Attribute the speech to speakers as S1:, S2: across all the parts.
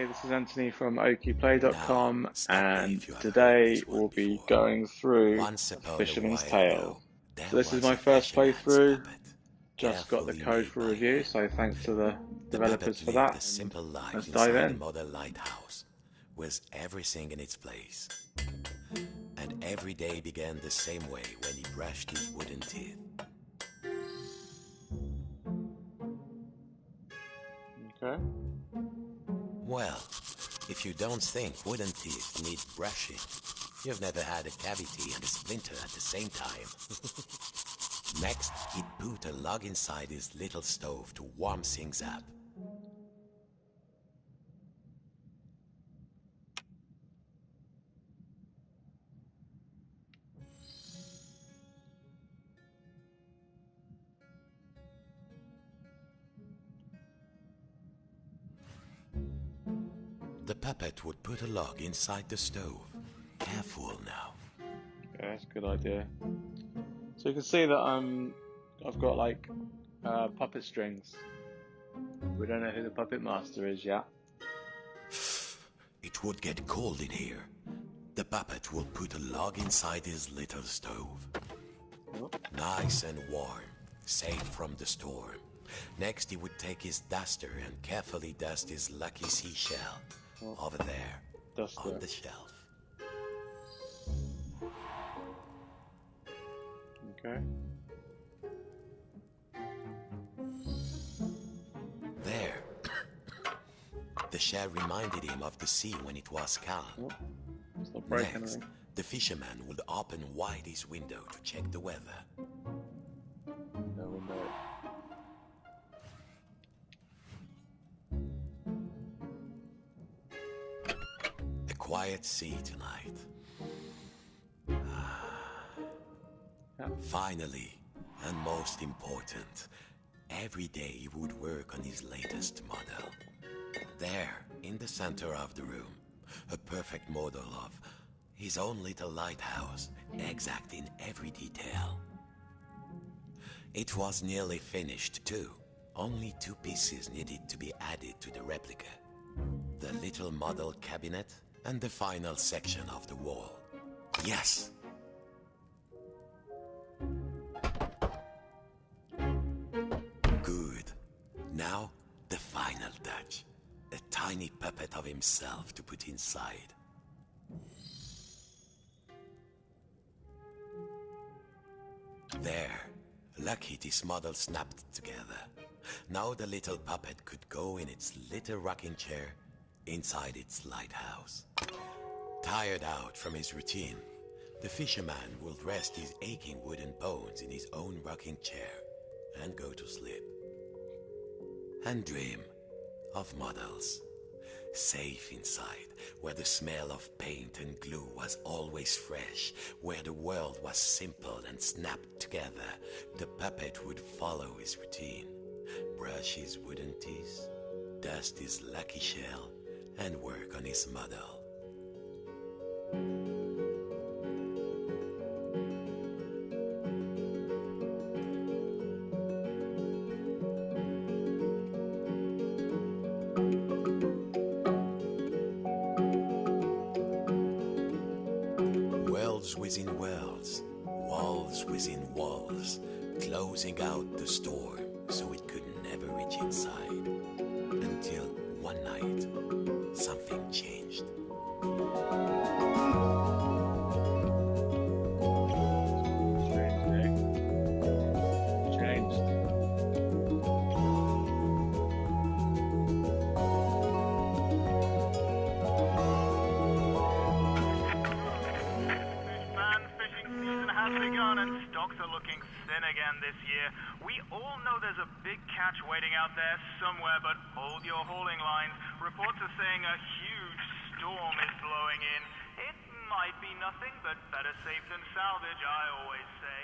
S1: Hey, this is Anthony from okplay.com,
S2: Now, stop me
S1: and
S2: if you have heard
S1: today
S2: this one
S1: we'll be
S2: before.
S1: going through
S2: Once upon a
S1: Fisherman's
S2: while
S1: Tale.
S2: ago, there
S1: So this is
S2: was
S1: my
S2: a
S1: first
S2: fisherman's
S1: playthrough,
S2: puppet,
S1: just got the
S2: carefully
S1: code
S2: made
S1: for
S2: by
S1: review,
S2: hand.
S1: so thanks to the
S2: The
S1: developers
S2: puppet
S1: for
S2: lived
S1: that,
S2: a
S1: and
S2: simple life
S1: let's dive
S2: inside a
S1: in.
S2: model lighthouse, with everything in its place. And every day began the same way when he brushed his wooden teeth.
S1: Okay.
S2: Well, if you don't think wooden teeth need brushing, you've never had a cavity and a splinter at the same time. Next, he'd put a log inside his little stove to warm things up. The puppet would put a log inside the stove. Careful now.
S1: Yeah, that's a good idea. So you can see that I've got like puppet strings. We don't know who the puppet master is yet.
S2: It would get cold in here. The puppet would put a log inside his little stove.
S1: Oh,
S2: Nice and warm, safe from the storm. Next, he would take his duster and carefully dust his lucky seashell.
S1: oh,
S2: Over there,
S1: duster.
S2: on the shelf.
S1: Okay.
S2: There. The shell reminded him of the sea when it was calm.
S1: Oh, it's not breaking
S2: Next,
S1: anything.
S2: the fisherman would open wide his window to check the weather.
S1: No window.
S2: A quiet sea tonight.
S1: Yeah.
S2: Finally, and most important, every day he would work on his latest model. There, in the center of the room, a perfect model of his own little lighthouse, exact in every detail. It was nearly finished too. Only 2 pieces needed to be added to the replica. The little model cabinet and the final section of the wall. Yes! Good. Now, the final touch. A tiny puppet of himself to put inside. There. Lucky this model snapped together. Now the little puppet could go in its little rocking chair inside its lighthouse. Tired out from his routine, the fisherman will rest his aching wooden bones in his own rocking chair and go to sleep. And dream of models. Safe inside, where the smell of paint and glue was always fresh, where the world was simple and snapped together, the puppet would follow his routine. Brush his wooden teeth, dust his lucky shell, and work on his model. Worlds within worlds, walls within walls, closing out the storm so it could never reach inside. Until one night, something changed.
S1: Changed.
S3: Man, fishing season has begun and stocks are looking thin again this year. We all know there's a big catch waiting out there somewhere, but hold your hauling lines. Reports are saying a huge storm is blowing in. It might be nothing, but better safe than salvage, I always say.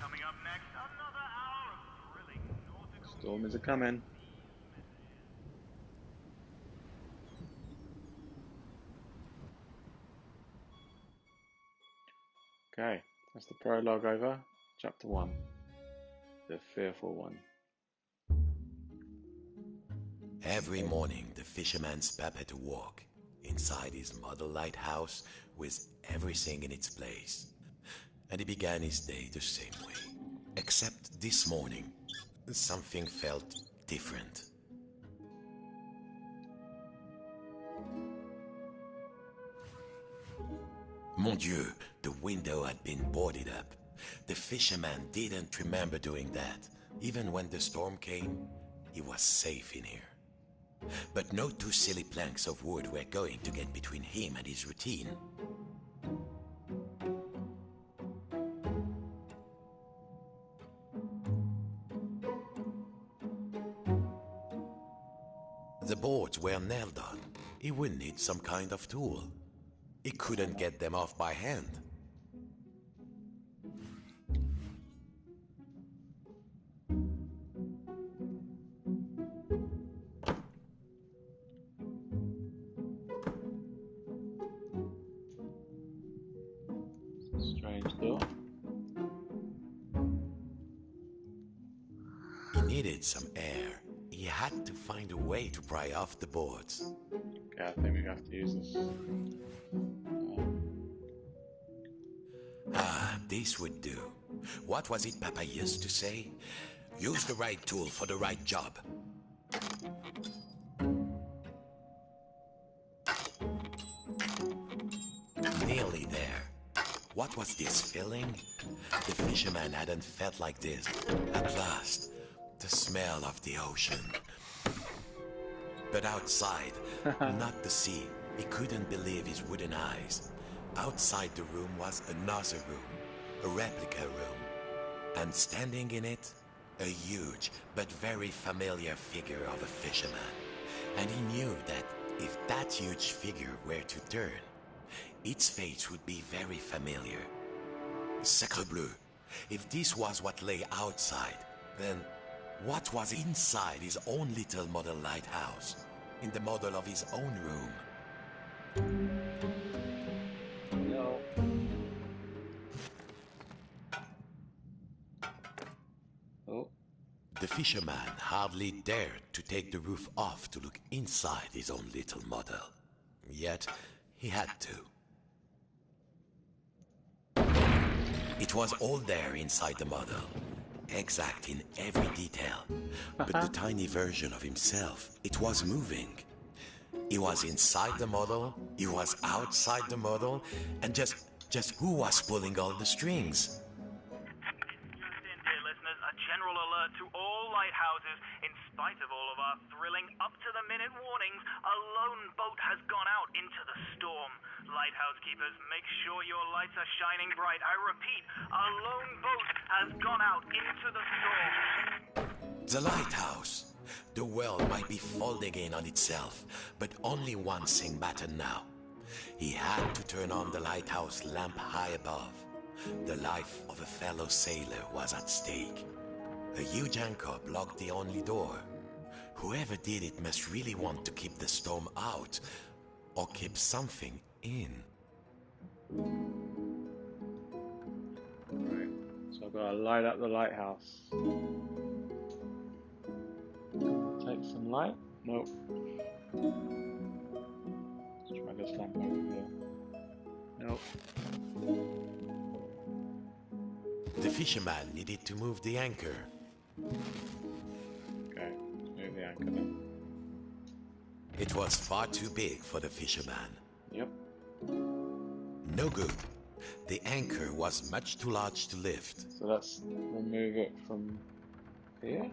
S3: Coming up next, another hour of thrilling nautical
S1: Storm is a coming. Okay, that's the prologue over. Chapter 1. The Fearful One.
S2: Every morning, the fisherman's puppet awoke inside his model lighthouse with everything in its place. And he began his day the same way. Except this morning, something felt different. Mon Dieu, the window had been boarded up. The fisherman didn't remember doing that. Even when the storm came, he was safe in here. But no two silly planks of wood were going to get between him and his routine. The boards were nailed on. He would need some kind of tool. He couldn't get them off by hand.
S1: Strange door.
S2: He needed some air. He had to find a way to pry off the boards.
S1: Okay, I think we have to use this.
S2: This would do. What was it Papa used to say? Use the right tool for the right job. Nearly there. What was this feeling? The fisherman hadn't felt like this. At last, the smell of the ocean. But outside, not the sea. He couldn't believe his wooden eyes. Outside the room was another room, a replica room. And standing in it, a huge but very familiar figure of a fisherman. And he knew that if that huge figure were to turn, its face would be very familiar. Sacre bleu! If this was what lay outside, then what was inside his own little model lighthouse, in the model of his own room?
S1: No. Oh.
S2: The fisherman hardly dared to take the roof off to look inside his own little model. Yet, he had to. It was all there inside the model, exact in every detail. But the tiny version of himself, it was moving. He was inside the model, he was outside the model, and just who was pulling all the strings?
S3: Just in, dear listeners, a general alert to all lighthouses. In spite of all of our thrilling, up-to-the-minute warnings, a lone boat has gone out into the storm. Lighthouse keepers, make sure your lights are shining bright. I repeat, a lone boat has gone out into the storm.
S2: The lighthouse. The world might be folding in on itself, but only one thing mattered now. He had to turn on the lighthouse lamp high above. The life of a fellow sailor was at stake. A huge anchor blocked the only door. Whoever did it must really want to keep the storm out, or keep something in.
S1: Right. So I've got to light up the lighthouse. Take some light? Nope. Let's try this lamp over here. Nope.
S2: The fisherman needed to move the anchor.
S1: Okay, let's move the anchor then.
S2: It was far too big for the fisherman.
S1: Yep.
S2: No good. The anchor was much too large to lift.
S1: So let's remove it from here.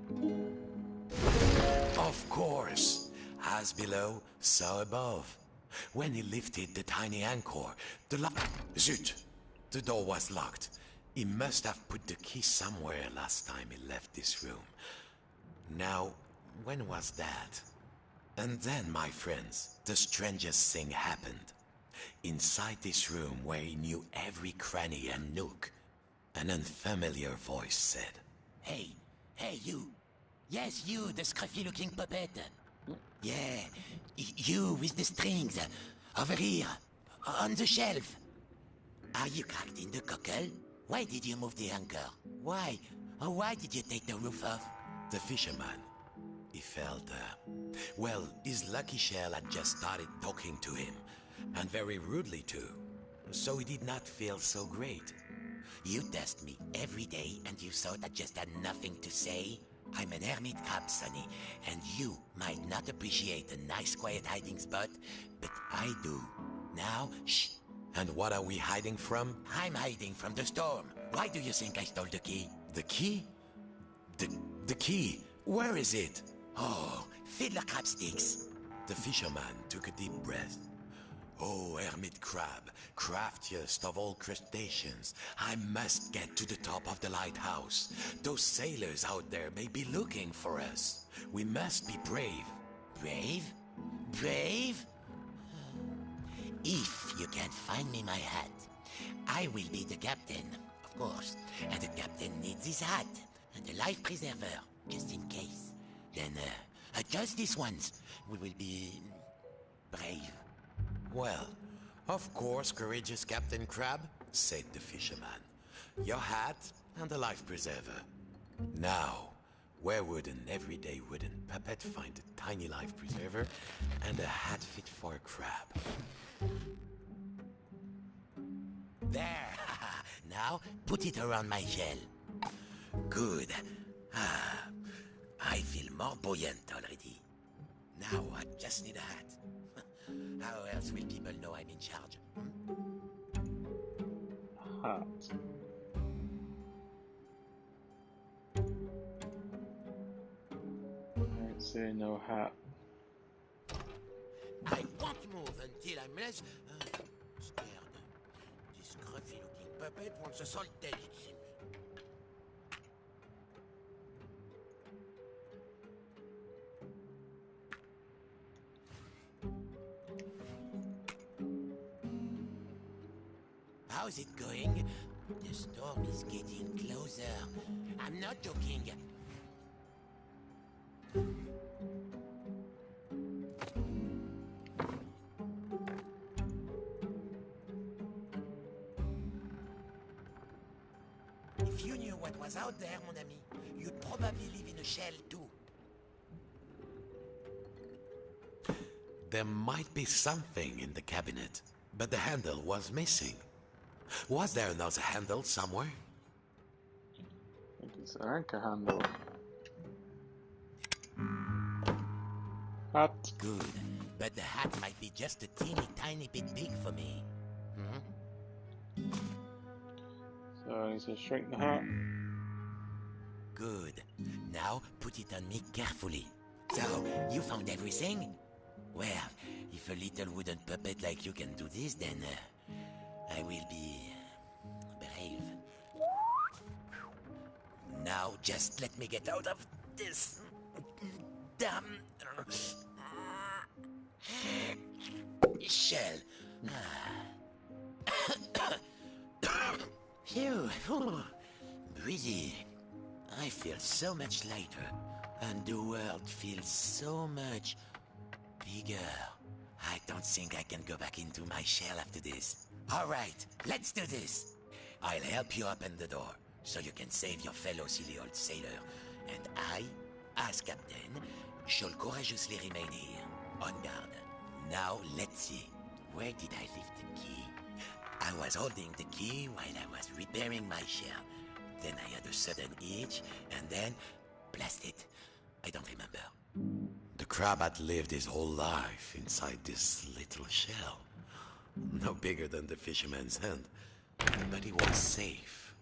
S2: Of course, as below, so above. When he lifted the tiny anchor, Zut! The door was locked. He must have put the key somewhere last time he left this room. Now, when was that? And then, my friends, the strangest thing happened. Inside this room where he knew every cranny and nook, an unfamiliar voice said,
S4: Hey, you. Yes, you, the scruffy-looking puppet. Yeah, you with the strings. Over here, on the shelf. Are you cracked in the cockle? Why did you move the anchor? Why? Why did you take the roof off?
S2: The fisherman, he felt, well, his lucky shell had just started talking to him, and very rudely too, so he did not feel so great.
S4: You test me every day and you thought I just had nothing to say? I'm an hermit crab, Sonny, and you might not appreciate a nice quiet hiding spot, but I do. Now, shh.
S2: And what are we hiding from?
S4: I'm hiding from the storm. Why do you think I stole the key?
S2: The key? The key? Where is it?
S4: Oh, fiddler crab sticks.
S2: The fisherman took a deep breath. Oh, hermit crab, craftiest of all crustaceans, I must get to the top of the lighthouse. Those sailors out there may be looking for us. We must be brave.
S4: Brave? Brave? If you can't find me my hat, I will be the captain, of course. And the captain needs his hat and a life preserver, just in case. Then, just this once, we will be brave.
S2: Well, of course, courageous Captain Crab, said the fisherman. Your hat and a life preserver. Now, where would an everyday wooden puppet find a tiny life preserver and a hat fit for a crab?
S4: There! Now, put it around my shell. Good. I feel more buoyant already. Now I just need a hat. How else will people know I'm in charge?
S1: Hat. I don't see no hat.
S4: I won't move until I'm less scared. This scruffy-looking puppet wants us all dead, it seems. How's it going? The storm is getting closer. I'm not joking. If you knew what was out there, mon ami, you'd probably live in a shell too.
S2: There might be something in the cabinet, but the handle was missing. Was there another handle somewhere?
S1: I think it's an anchor handle. Hat.
S4: Good, but the hat might be just a teeny tiny bit big for me.
S1: So I need to shrink the hat.
S4: Good. Now put it on me carefully. So, you found everything? Well, if a little wooden puppet like you can do this, then I will be brave. Now just let me get out of this damn shell. Phew. Breezy. I feel so much lighter, and the world feels so much bigger. I don't think I can go back into my shell after this. All right, let's do this. I'll help you open the door, so you can save your fellow silly old sailor. And I, as captain, shall courageously remain here, on guard. Now, let's see. Where did I leave the key? I was holding the key while I was repairing my shell. Then I had a sudden itch, and then... blast it. I don't remember.
S2: The crab had lived his whole life inside this little shell. No bigger than the fisherman's hand. But he was safe.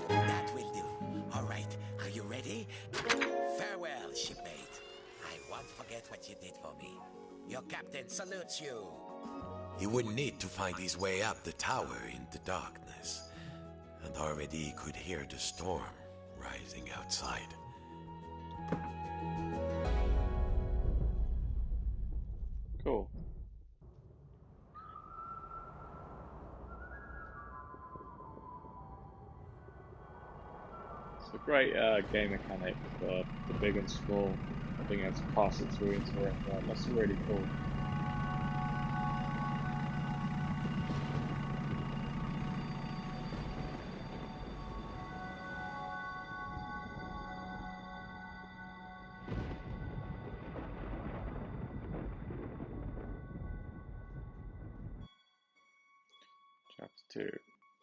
S4: That will do. All right, are you ready? Farewell, shipmate. I won't forget what you did for me. Your captain salutes you.
S2: He would need to find his way up the tower in the darkness. And already he could hear the storm rising outside.
S1: Cool. It's a great game mechanic for the big and small. Being able to pass it through into it. That's really cool. to?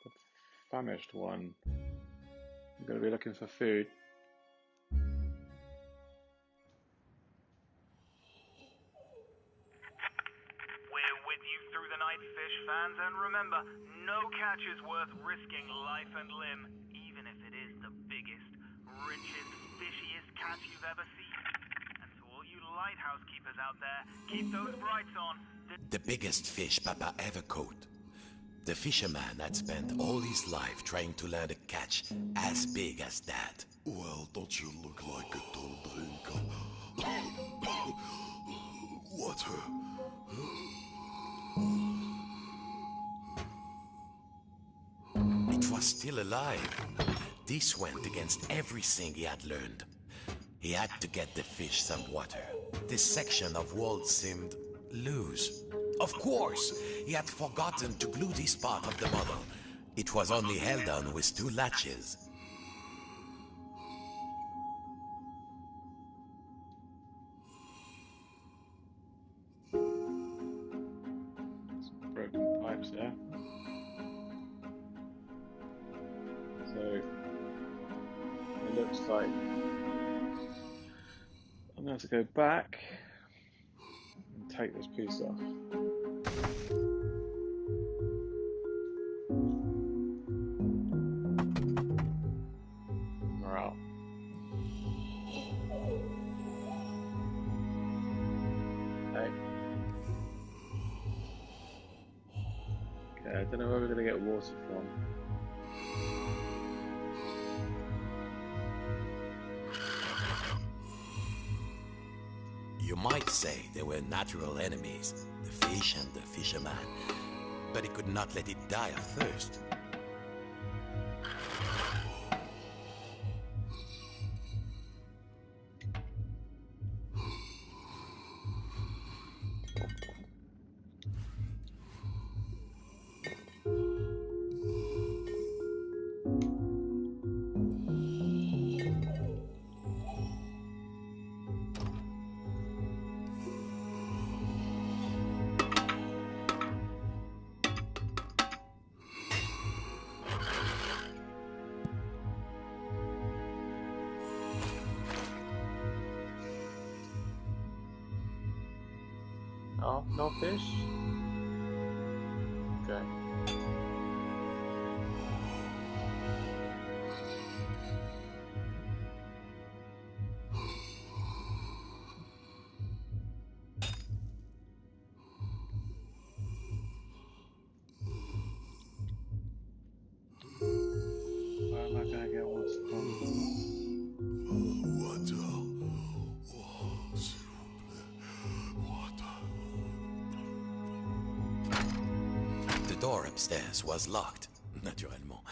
S1: The famished one. I'm going to be looking for food.
S3: We're with you through the night, fish fans, and remember, no catch is worth risking life and limb, even if it is the biggest, richest, fishiest catch you've ever seen. And to all you lighthouse keepers out there, keep those brights on.
S2: The biggest fish Papa ever caught. The fisherman had spent all his life trying to learn a catch as big as that.
S5: Well, don't you look like a dull drinker? Water.
S2: It was still alive. This went against everything he had learned. He had to get the fish some water. This section of wall seemed loose. Of course, he had forgotten to glue this part of the model. It was only held on with 2 latches.
S1: Broken pipes there. So it looks like I'm going to have to go back and take this piece off. We're out. Okay. Okay, I don't know where we're going to get water from.
S2: You might say they were natural enemies, the fish and the fisherman, but he could not let it die of thirst.
S1: Oh, no fish? Okay. Where am I going to get water from?
S5: Water. Oh, s'il vous plaît. Water.
S2: The door upstairs was locked, naturellement.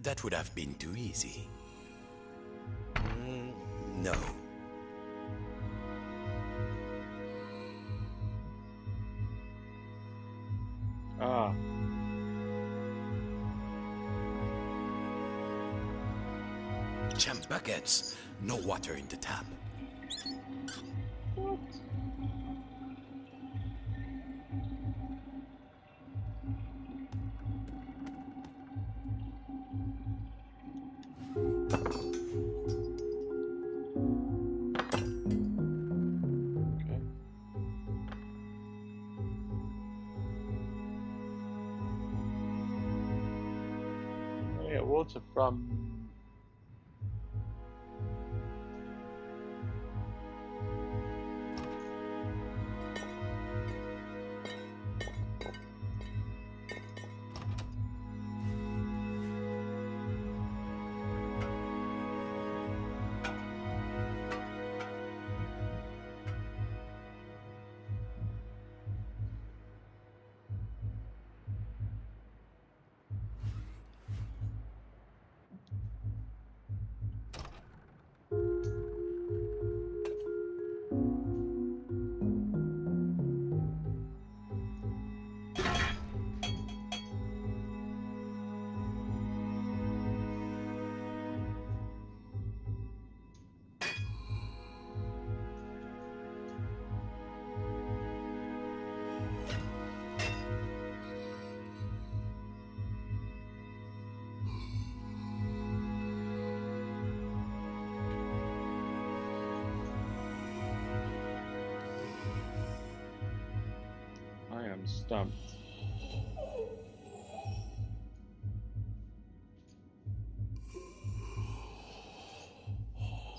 S2: That would have been too easy. No.
S1: Ah.
S2: Jam buckets. No water in the tap.
S1: What? Okay. I get water from. stumped.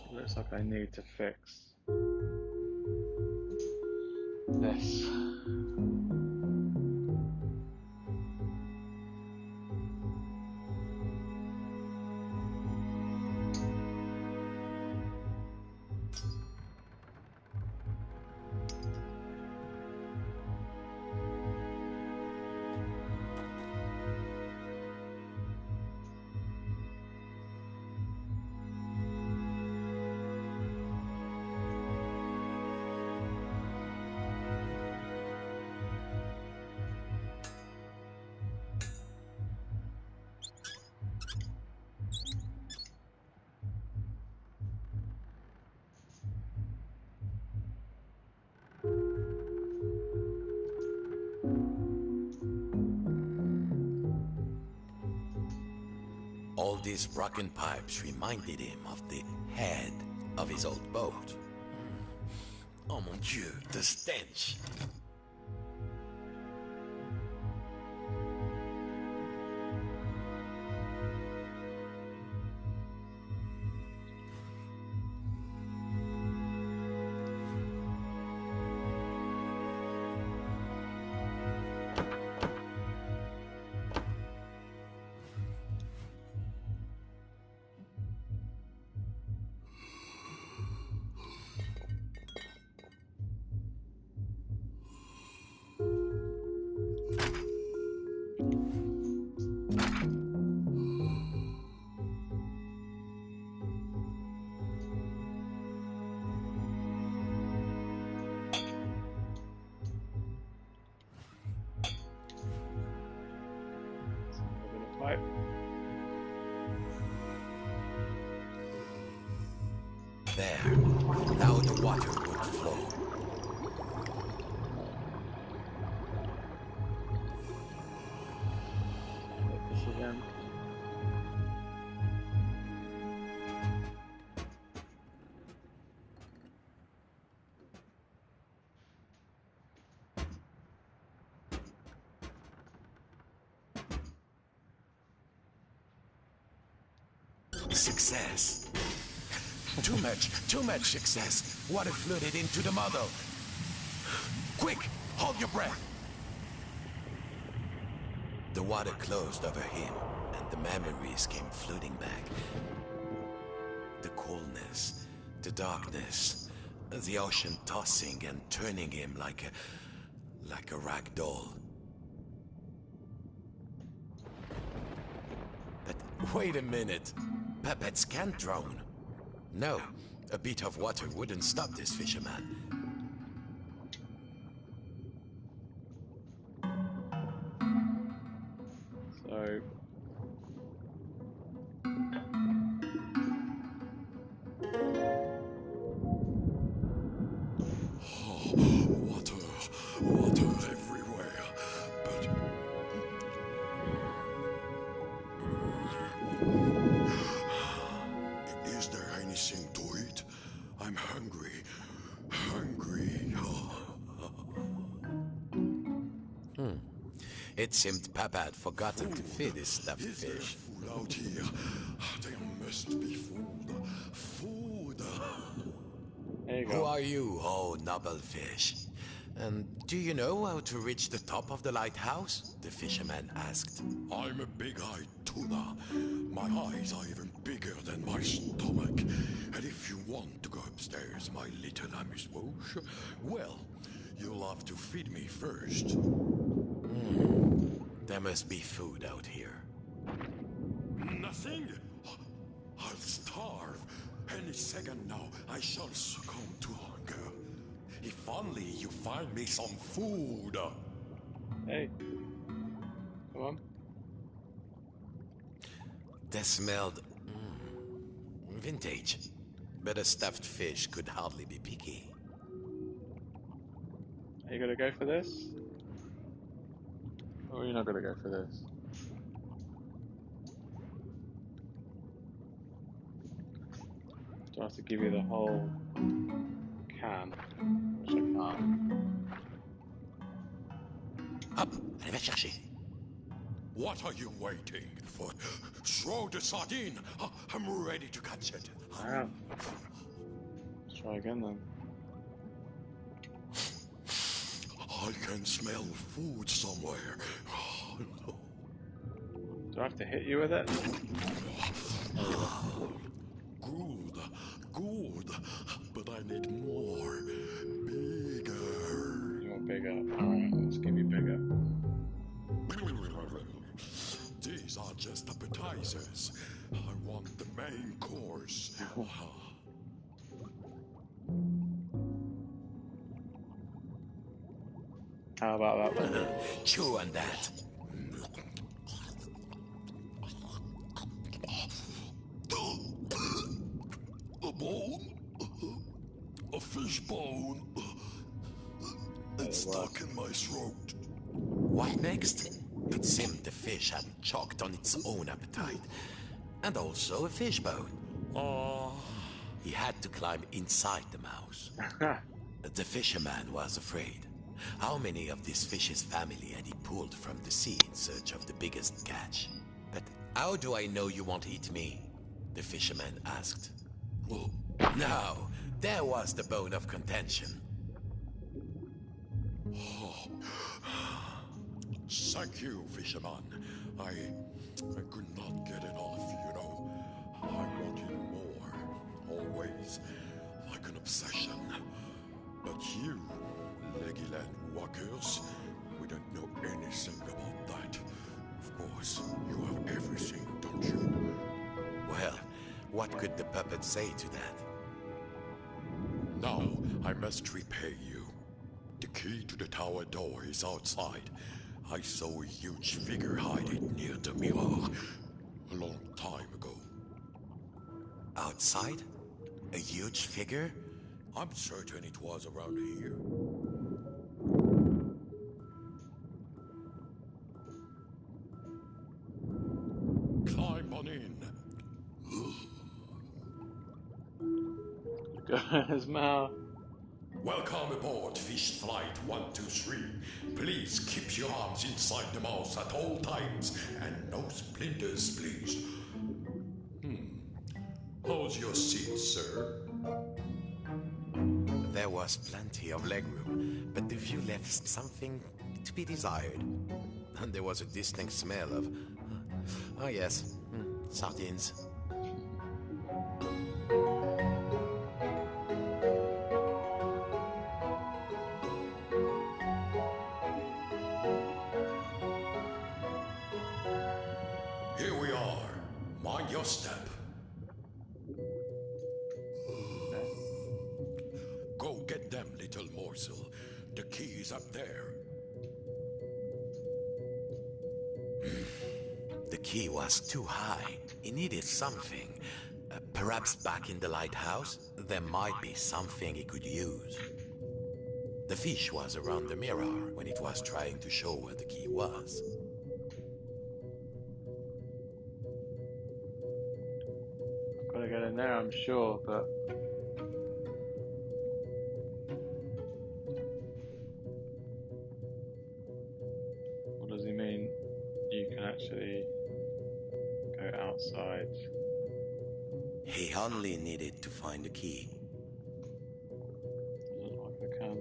S1: It looks like I need to fix this.
S2: All these broken pipes reminded him of the head of his old boat. Oh mon Dieu, the stench! Pipe. There. Now the water would flow.
S1: Take this again.
S2: Success. Too much success. Water flooded into the model. Quick, hold your breath. The water closed over him, and the memories came flooding back. The coolness, the darkness, the ocean tossing and turning him like a rag doll. But wait a minute. Puppets can't drown. No, a bit of water wouldn't stop this fisherman.
S1: So
S5: Water everywhere. But is there anything to eat? I'm hungry.
S2: It seemed Papa had forgotten to feed his stuffed
S5: Is there
S2: fish.
S5: food out here? There must be food. Food.
S1: there you
S2: Who
S1: go.
S2: are you, oh noble fish? And do you know how to reach the top of the lighthouse? The fisherman asked.
S5: I'm a big-eyed tuna. My eyes are even bigger than my stomach. And if you want to go upstairs, my little amuse-bouche, well, you'll have to feed me first.
S2: There must be food out here.
S5: Nothing? I'll starve. Any second now, I shall succumb to hunger. If only you find me some food.
S1: Hey. Come on.
S2: They smelled vintage, but a stuffed fish could hardly be picky.
S1: Are you gonna go for this? Or are you not gonna go for this? Do I have to give you the whole can? Which I can't.
S2: Hop, allez va chercher.
S5: What are you waiting for? Throw the sardine. I'm ready to catch it.
S1: I am. Let's try again then.
S5: I can smell food somewhere. No.
S1: Do I have to hit you with it?
S5: Good, good, but I need more. Bigger.
S1: You want bigger? Alright, let's give you bigger.
S5: These are just appetizers. I want the main course.
S1: How about that one?
S2: Chew on that.
S5: A bone? A fish bone? It's stuck in my throat.
S2: What next? It seemed the fish had choked on its own appetite. And also a fish bone. He had to climb inside the mouse. The fisherman was afraid. How many of this fish's family had he pulled from the sea in search of the biggest catch? But how do I know you won't eat me? The fisherman asked.
S5: Well,
S2: Now, there was the bone of contention.
S5: thank you, fisherman. I could not get enough, you know. I wanted more, always, like an obsession. But you, Leggyland walkers, we don't know anything about that. Of course, you have everything, don't you?
S2: Well, what could the puppet say to that?
S5: Now, I must repay you. The key to the tower door is outside. I saw a huge figure hiding near the mirror a long time ago.
S2: Outside? A huge figure?
S5: I'm certain it was around here. Climb on in.
S1: Go in his mouth.
S5: Welcome aboard Fish Flight 123. Please keep your arms inside the mouse at all times and no splinters, please. How's your seat, sir?
S2: There was plenty of legroom, but the view left something to be desired. And there was a distinct smell of... oh yes, sardines.
S5: Here we are. Mind your step. Go get them, little morsel. The key is up there.
S2: The key was too high. He needed something. Perhaps back in the lighthouse, there might be something he could use. The fish was around the mirror when it was trying to show where the key was.
S1: Gotta get in there, I'm sure, but... what does he mean? You can actually go outside.
S2: He only needed to find the key.
S1: Doesn't look like I can.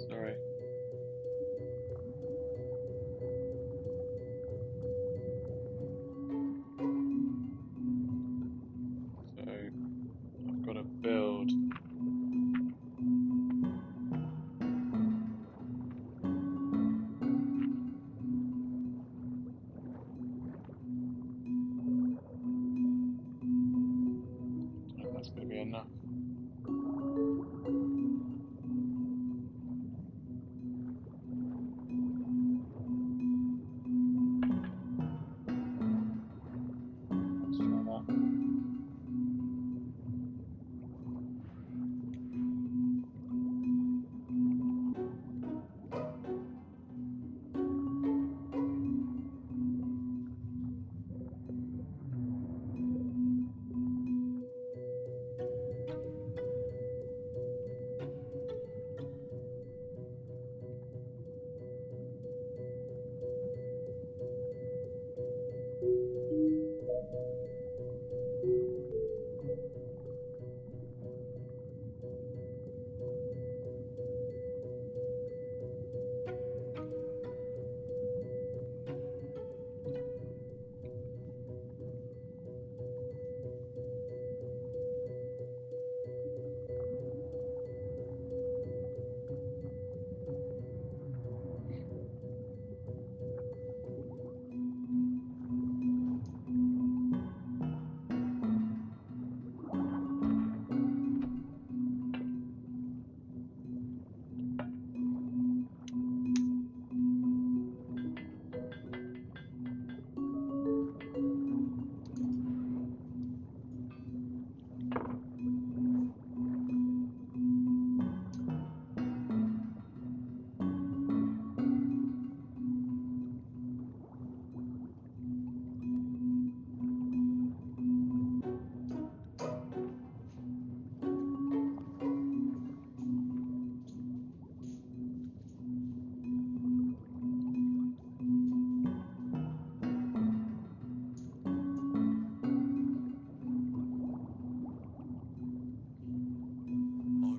S1: Sorry. So, I've got to build. And that's going to be enough.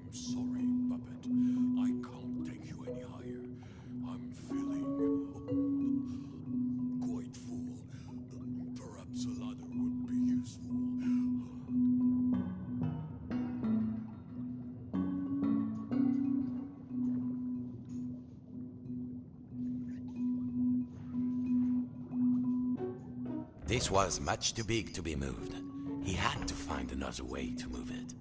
S5: I'm sorry, Puppet. I can't take you any higher. I'm feeling quite full. Perhaps a ladder would be useful.
S2: This was much too big to be moved. He had to find another way to move it.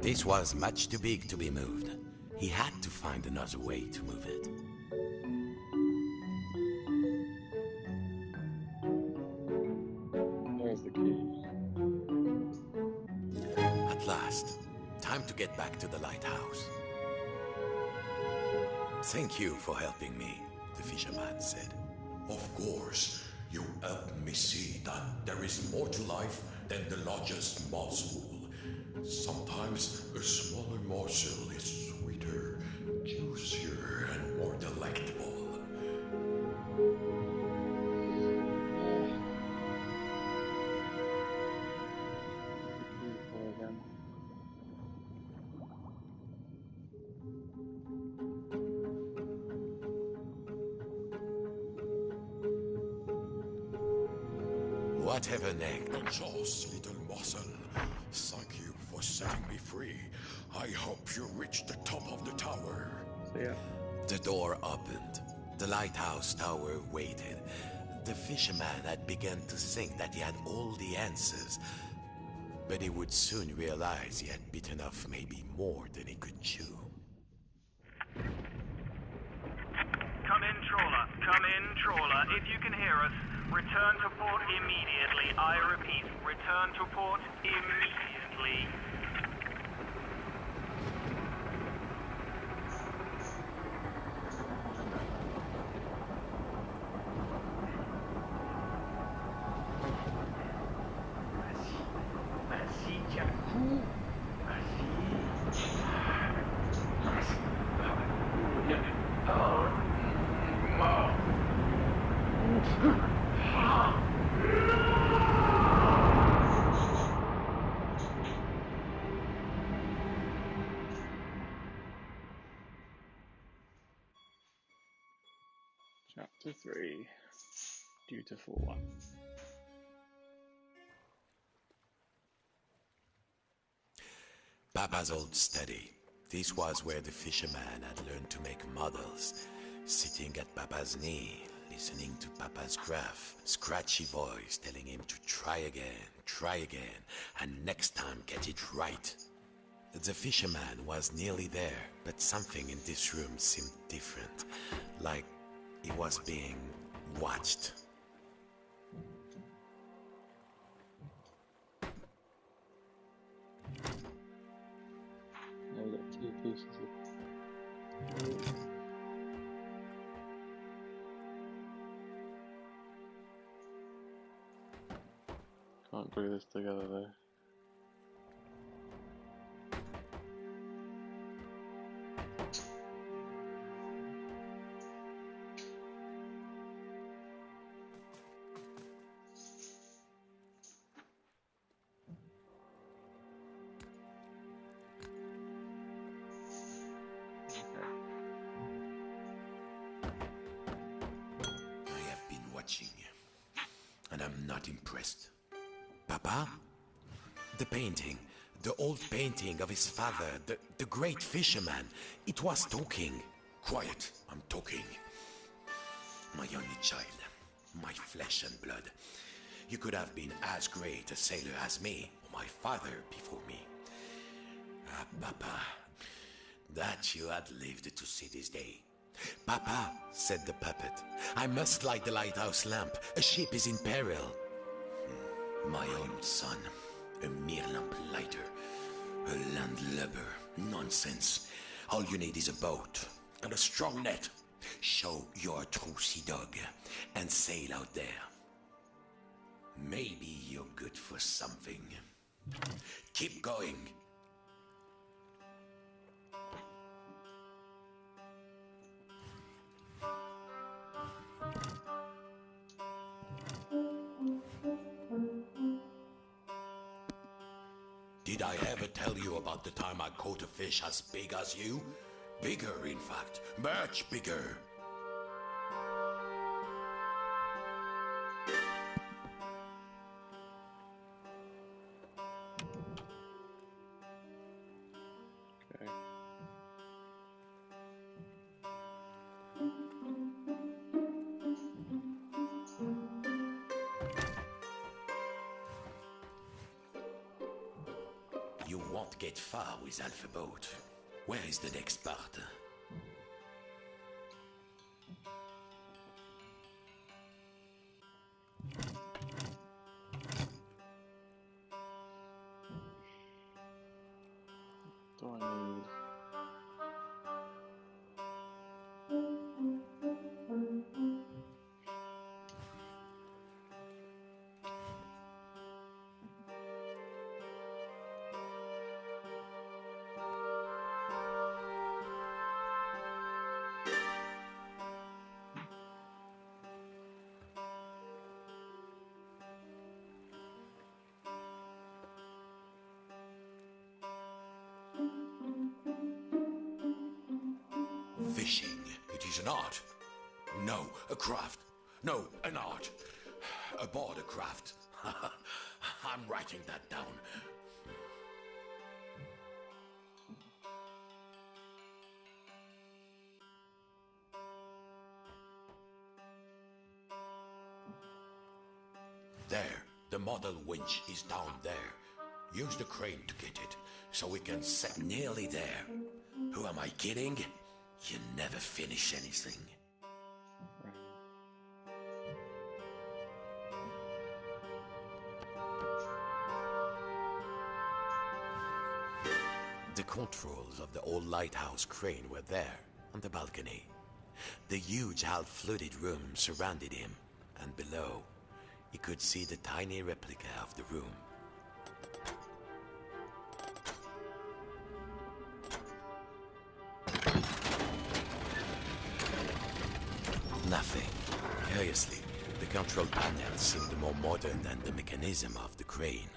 S2: This was much too big to be moved. He had to find another way to move it.
S1: There's the key.
S2: At last, time to get back to the lighthouse. Thank you for helping me, the fisherman said.
S5: Of course, you helped me see that there is more to life than the largest morsel. Sometimes a smaller morsel is sweeter, juicier, and more delectable.
S2: Whatever next.
S5: Just little morsel. Thank you for setting me free. I hope you reach the top of the tower.
S1: So yeah.
S2: The door opened. The lighthouse tower waited. The fisherman had begun to think that he had all the answers. But he would soon realize he had bitten off maybe more than he could chew.
S3: Come in, trawler. Come in, trawler. If you can hear us, return to port immediately. I repeat, return to port immediately.
S1: Chapter 3. Dutiful One.
S2: Papa's old study. This was where the fisherman had learned to make models. Sitting at Papa's knee, listening to Papa's gruff, scratchy voice telling him to try again, and next time get it right. The fisherman was nearly there, but something in this room seemed different, like he was being watched.
S1: Now we've got 2 pieces of... Can't glue this together though.
S2: And I'm not impressed. Papa? The painting. The old painting of his father, the great fisherman. It was talking.
S5: Quiet, I'm talking. My only child, my flesh and blood. You could have been as great a sailor as me, or my father before me. Ah, Papa, that you had lived to see this day.
S2: Papa, said the puppet, I must light the lighthouse lamp. A ship is in peril.
S5: My own son, a mere lamp lighter, a landlubber. Nonsense. All you need is a boat and a strong net. Show you're a true sea dog and sail out there. Maybe you're good for something. Keep going. Did I ever tell you about the time I caught a fish as big as you? Bigger, in fact. Much bigger.
S1: Okay.
S5: You won't get far with Alpha Boat. Where is the next part?
S1: Do I need...
S5: Fishing. It is an art. No, a craft. No, an art. Aboard a craft. I'm writing that down. There, the model winch is down there.
S2: Use the crane to get it, so we can set nearly there. Who am I kidding? You never finish anything. The controls of the old lighthouse crane were there, on the balcony. The huge half-flooded room surrounded him, and below, he could see the tiny replica of the room. Nothing. Curiously, the control panel seemed more modern than the mechanism of the crane.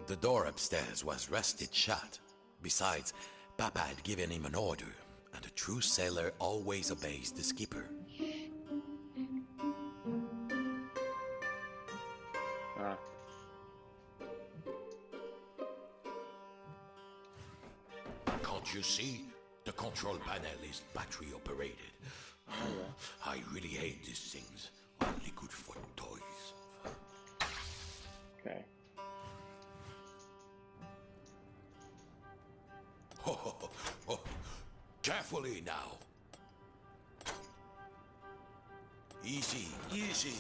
S2: The door upstairs was rusted shut. Besides, Papa had given him an order, and a true sailor always obeys the skipper. Can't you see? The control panel is battery operated. I really hate these things. Only good for toys.
S1: Okay.
S2: Carefully now. Easy, easy.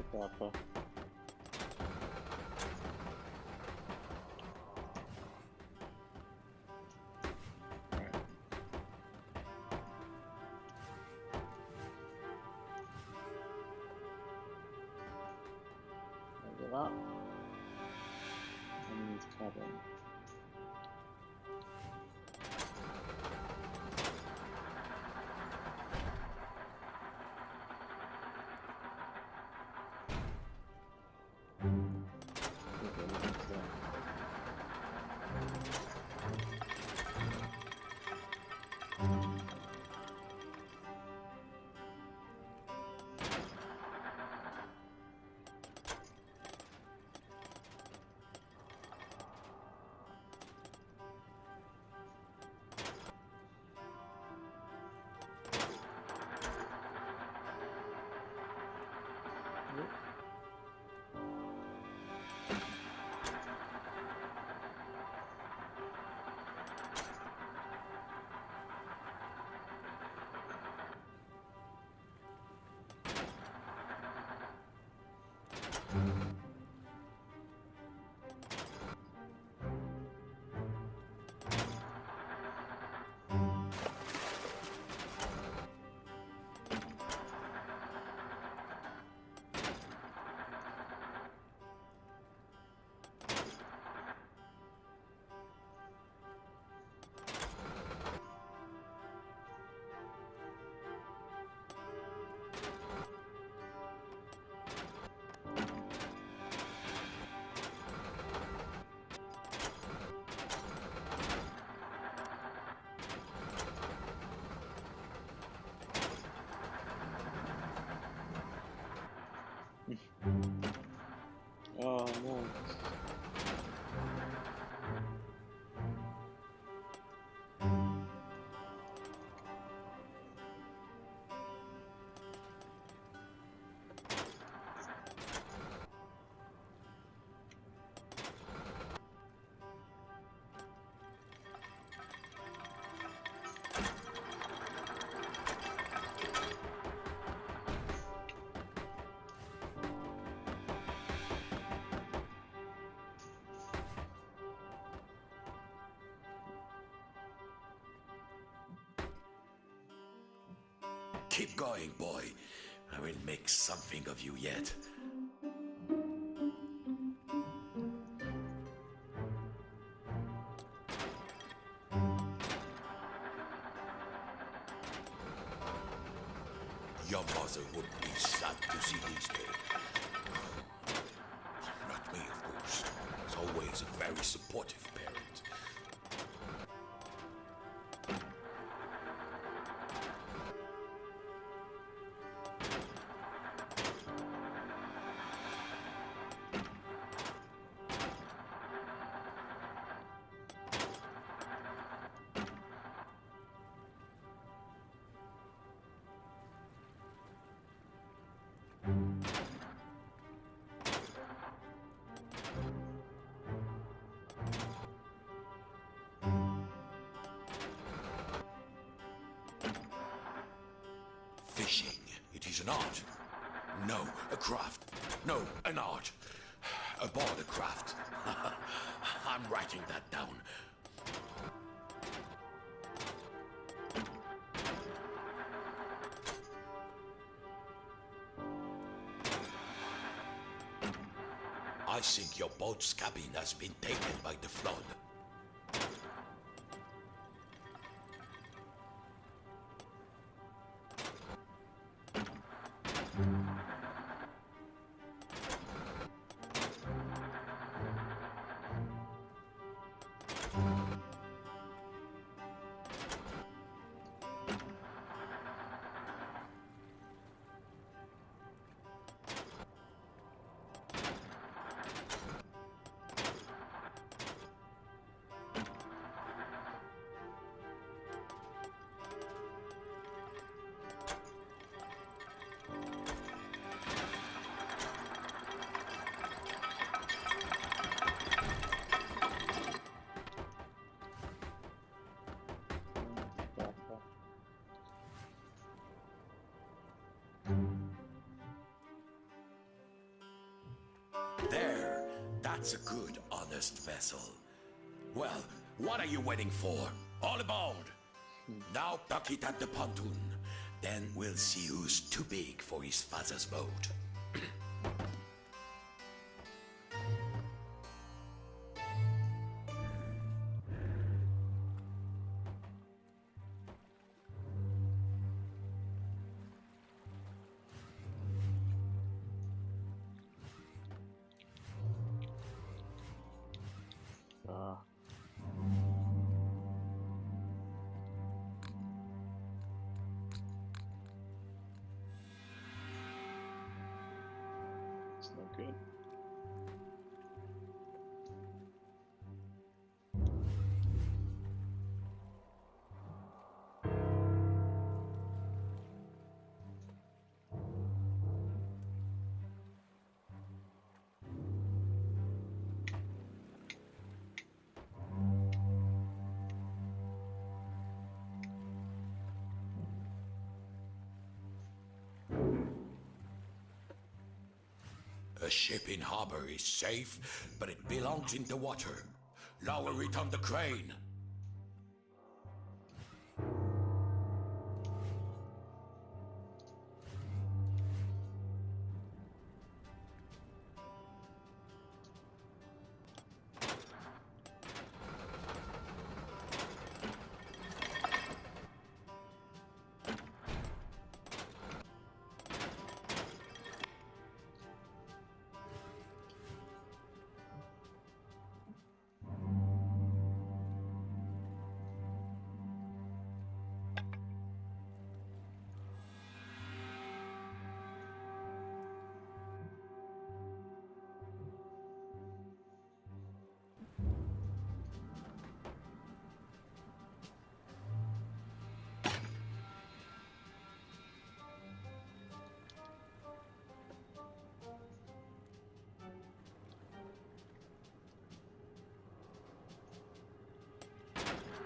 S1: Papa. Look at that. And his cabin.
S2: Keep going, boy. I will make something of you yet. Your mother would be sad to see these days. Not me, of course. I was always a very supportive parent. Fishing. It is an art. No, a craft. No, an art. A border craft. I'm writing that down. I think your boat's cabin has been taken by the flood. There, that's a good, honest vessel. Well, what are you waiting for? All aboard! Now dock it at the pontoon. Then we'll see who's too big for his father's boat.
S1: It's not good.
S2: A ship in harbor is safe, but it belongs in the water. Lower it on the crane.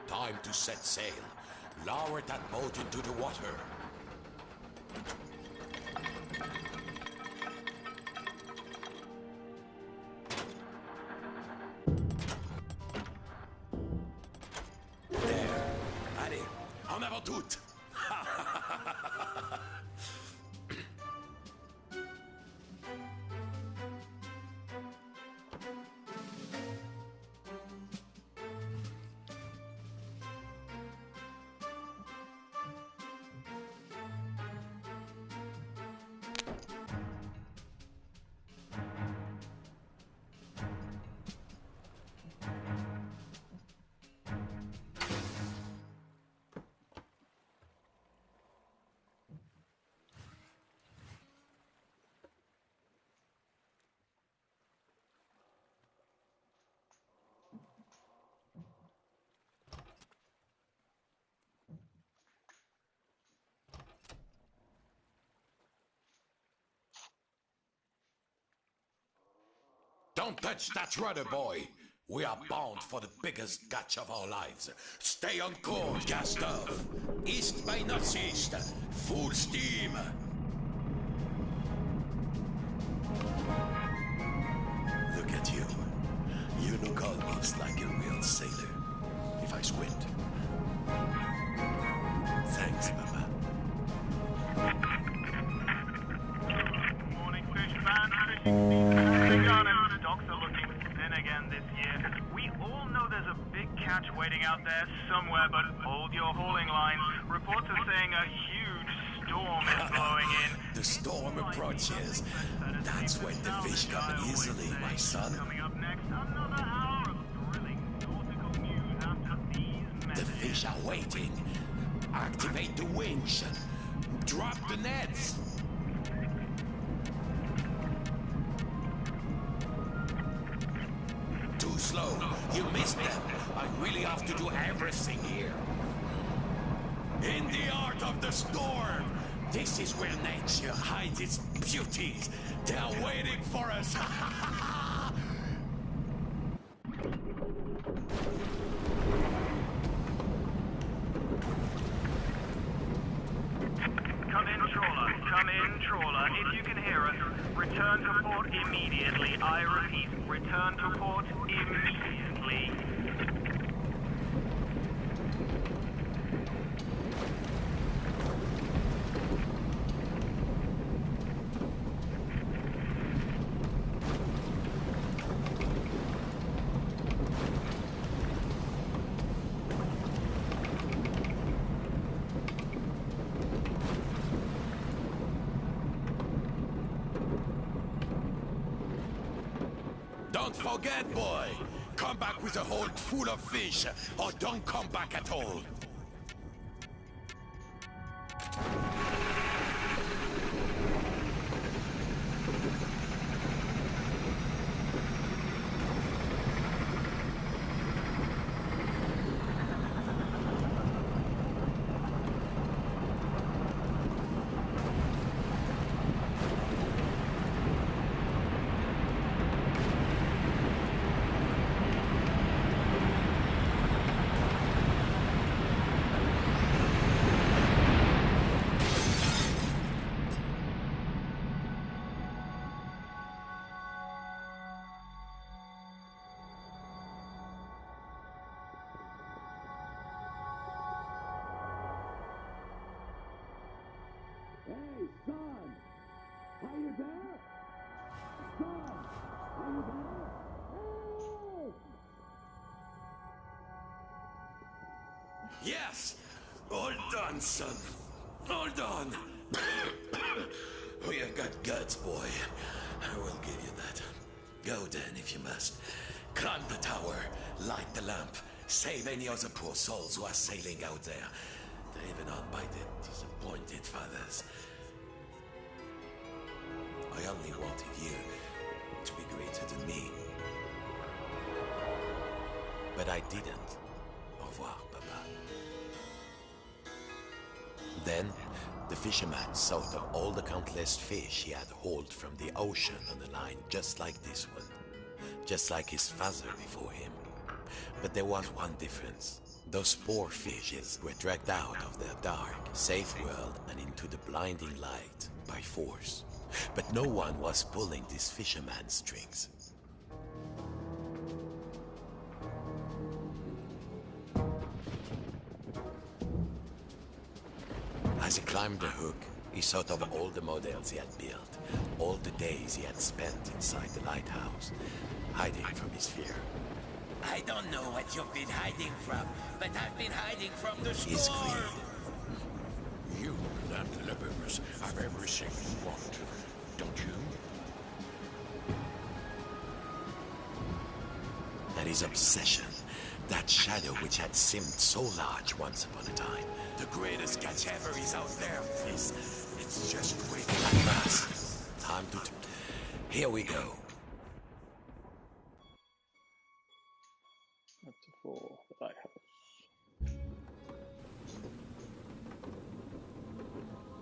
S2: Time to set sail. Lower that boat into the water. There. Allez, en avant toute.
S5: Don't touch that rudder, boy. We are bound for the biggest catch of our lives. Stay on course, cast off. East by northeast. Full steam.
S2: Look at you. You look almost like a real sailor. If I squint. Thanks, Papa.
S3: Morning, Fisherman. Fishing season's begun and stocks are looking thin again this year. We all know there's a big catch waiting out there somewhere, but hold your hauling lines. Reports are saying a huge storm is blowing in.
S2: The storm approaches. That's when the fish come easily, my son.
S3: Coming up next, another hour of thrilling nautical news after these
S2: The
S3: messages.
S2: fish are waiting. Activate the winch. Drop the nets. Too slow. You missed them. I really have to do everything here. In the art of the storm. This is where nature hides its beauties. They are waiting for us.
S3: Come in, trawler. Come in, trawler. If you can hear us, return to port immediately. I repeat, return to port immediately.
S2: Don't forget, boy. Come back with a hold full of fish, or don't come back at all.
S5: Hey, son! Are you there? Son! Are you there? Help!
S2: Yes! Hold on, son. Hold on. Oh, you got guts, boy. I will give you that. Go then, if you must. Climb the tower, light the lamp, save any other poor souls who are sailing out there, driven on by their disappointed fathers. I only wanted you to be greater than me. But I didn't. Au revoir, Papa. Then, the fisherman thought of all the countless fish he had hauled from the ocean on a line just like this one. Just like his father before him. But there was one difference. Those poor fishes were dragged out of their dark, safe world and into the blinding light by force. But no one was pulling this fisherman's strings. As he climbed the hook, he thought of all the models he had built, all the days he had spent inside the lighthouse, hiding from his fear.
S4: I don't know what you've been hiding from, but I've been hiding from the
S2: His
S4: storm.
S2: greed.
S5: You landlubbers have everything you want, don't you?
S2: And his obsession, that shadow which had seemed so large once upon a time. The greatest catch ever is out there, Fizz. It's just waiting at last. Time to... Here we go.
S1: Chapter 4, the lighthouse.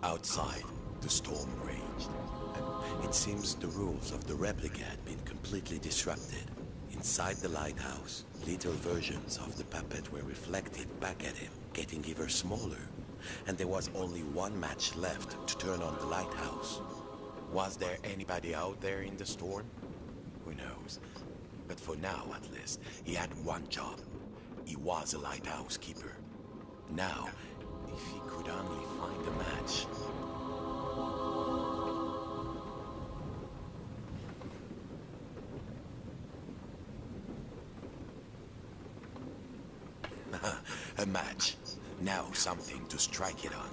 S2: Outside, the storm raged, It seems the rules of the replica had been completely disrupted. Inside the lighthouse, little versions of the puppet were reflected back at him, getting ever smaller. And there was only one match left to turn on the lighthouse. Was there anybody out there in the storm? Who knows? But for now, at least, he had one job. He was a lighthouse keeper. Now, if he could only find a match... A match. Now something to strike it on.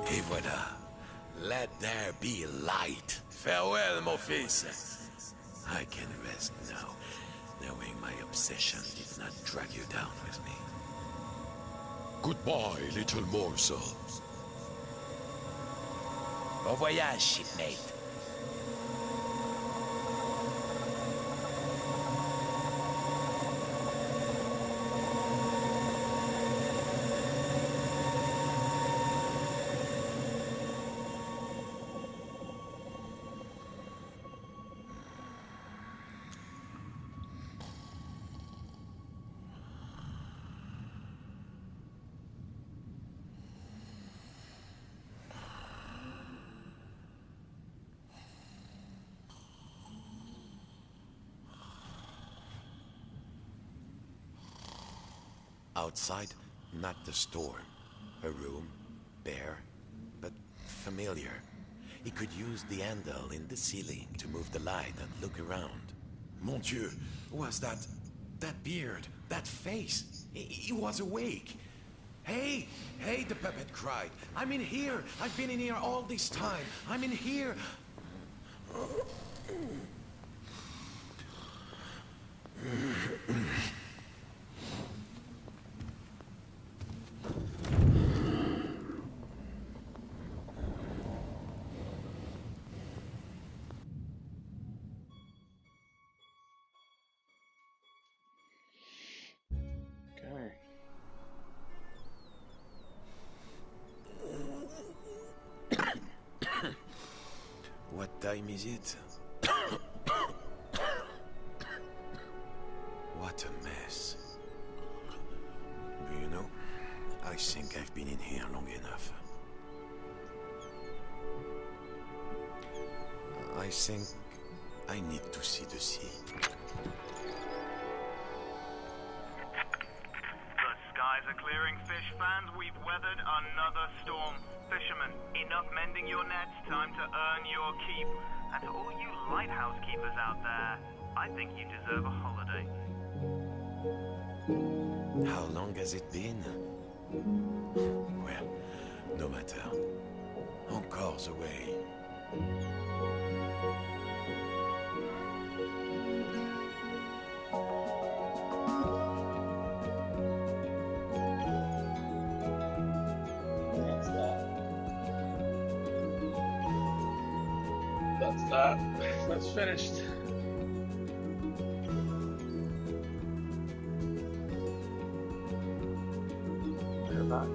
S2: Et voilà. Let there be light. Farewell, mon fils. I can rest now, knowing my obsession did not drag you down with me.
S5: Goodbye, little morsel.
S4: Bon voyage, shipmate.
S2: Outside, not the storm. A room, bare, but familiar. He could use the handle in the ceiling to move the light and look around. Mon Dieu, was that beard, that face? He was awake. Hey, the puppet cried. I'm in here. I've been in here all this time. I'm in here.
S1: Okay.
S2: What time is it? What a mess. Do you know, I think I've been in here long enough. I think I need to see the sea.
S3: The skies are clearing, fish fans. We've weathered another storm. Fisherman, enough mending your nets, time to earn your keep. And to all you lighthouse keepers out there, I think you deserve a holiday.
S2: How long has it been? Well, no matter. Encore the way.
S1: That's that. That's finished. Go back.